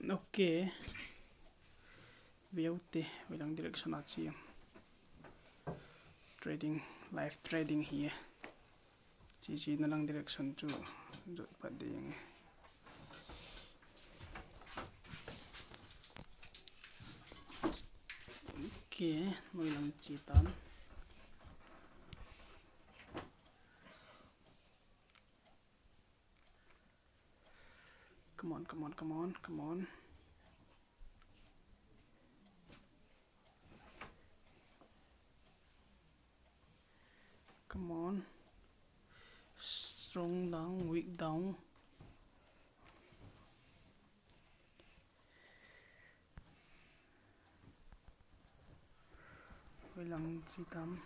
Okay, beauty. Walang direction at siya. Trading, live trading here. Cici na lang direction to. Dot pa ding. Okay, may lang citan. Come on, come on, come on, come on. Come on. Strong down, weak down. Walang citan.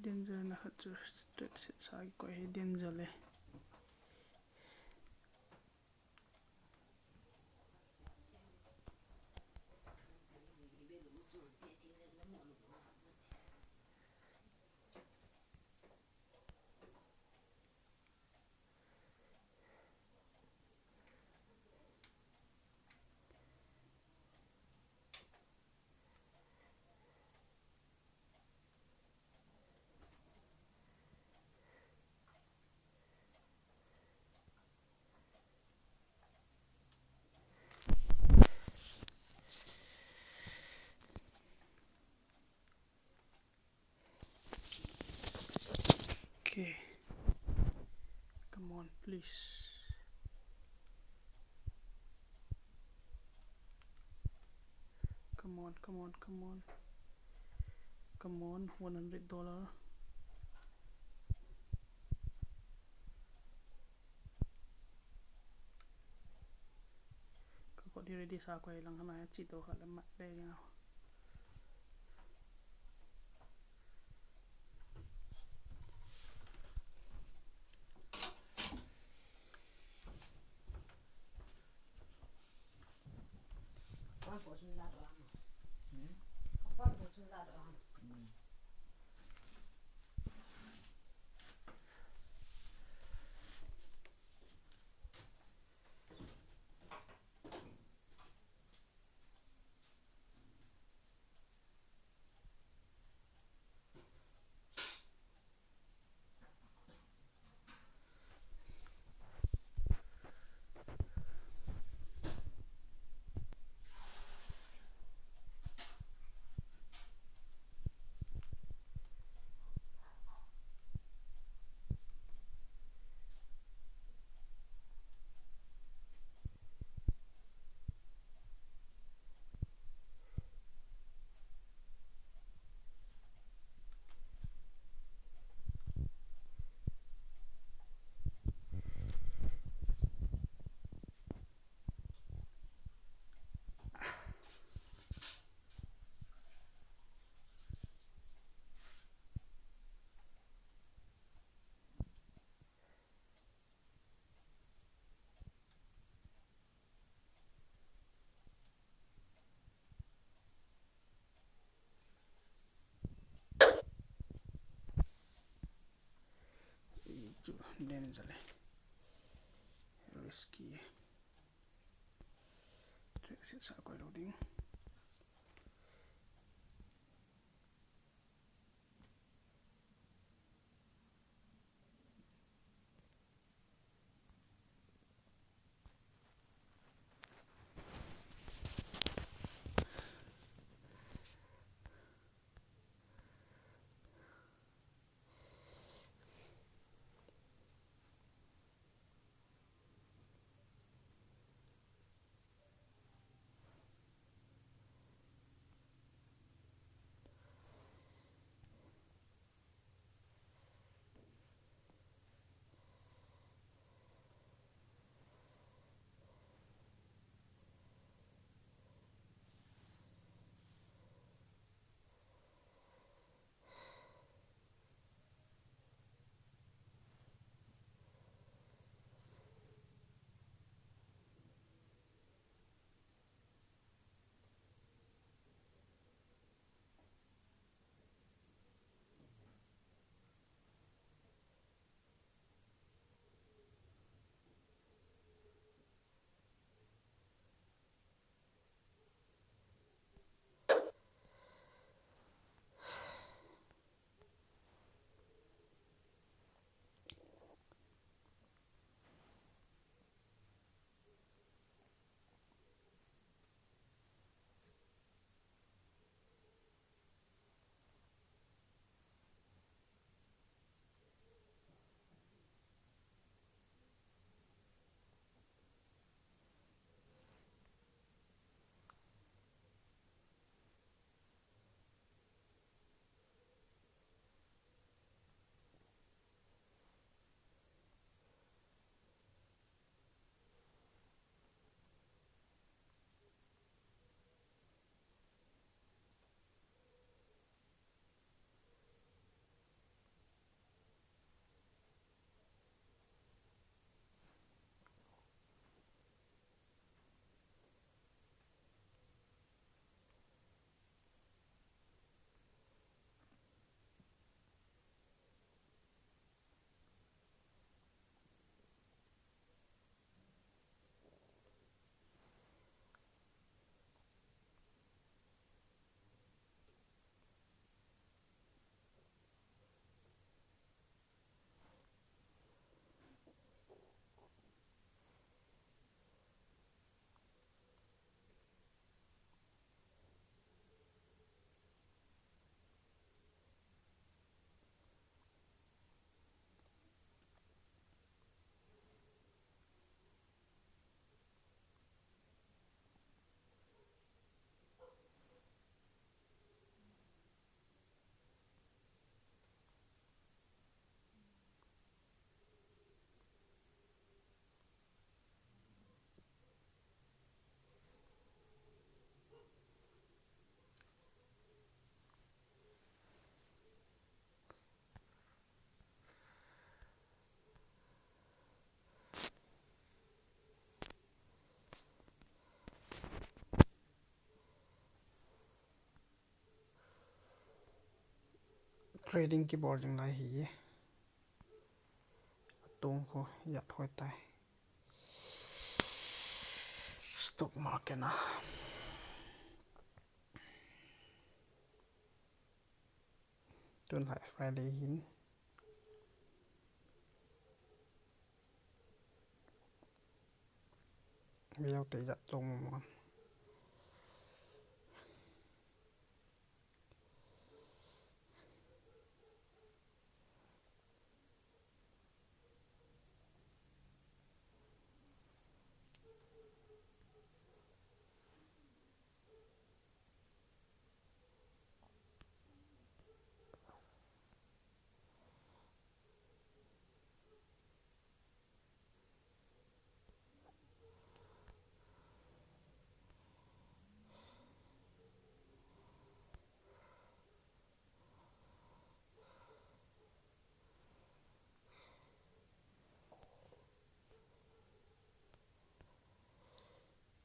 Danger na hatcher straight set sa ko danger le. Okay. Come on, please. Come on, come on, come on. Come on, $100. Kok di ready sa ko ilang kana cito ka lemak deh nga. Itu danger le. Risky. Set sa ko loading. trading ki board jing lai hi tung ko yat hoi tai stock market na tun lai Friday hin biao te yat tung mon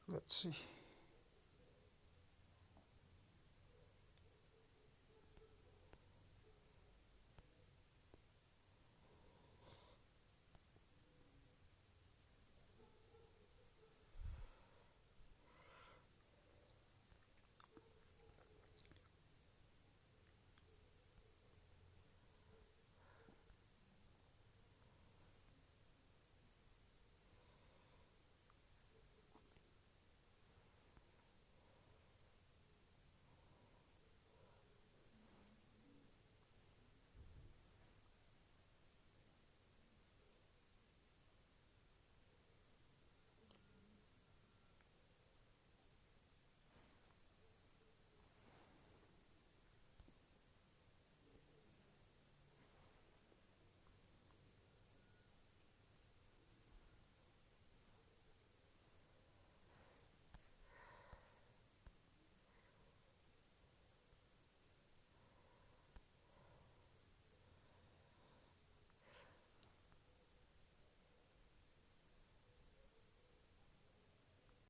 let's see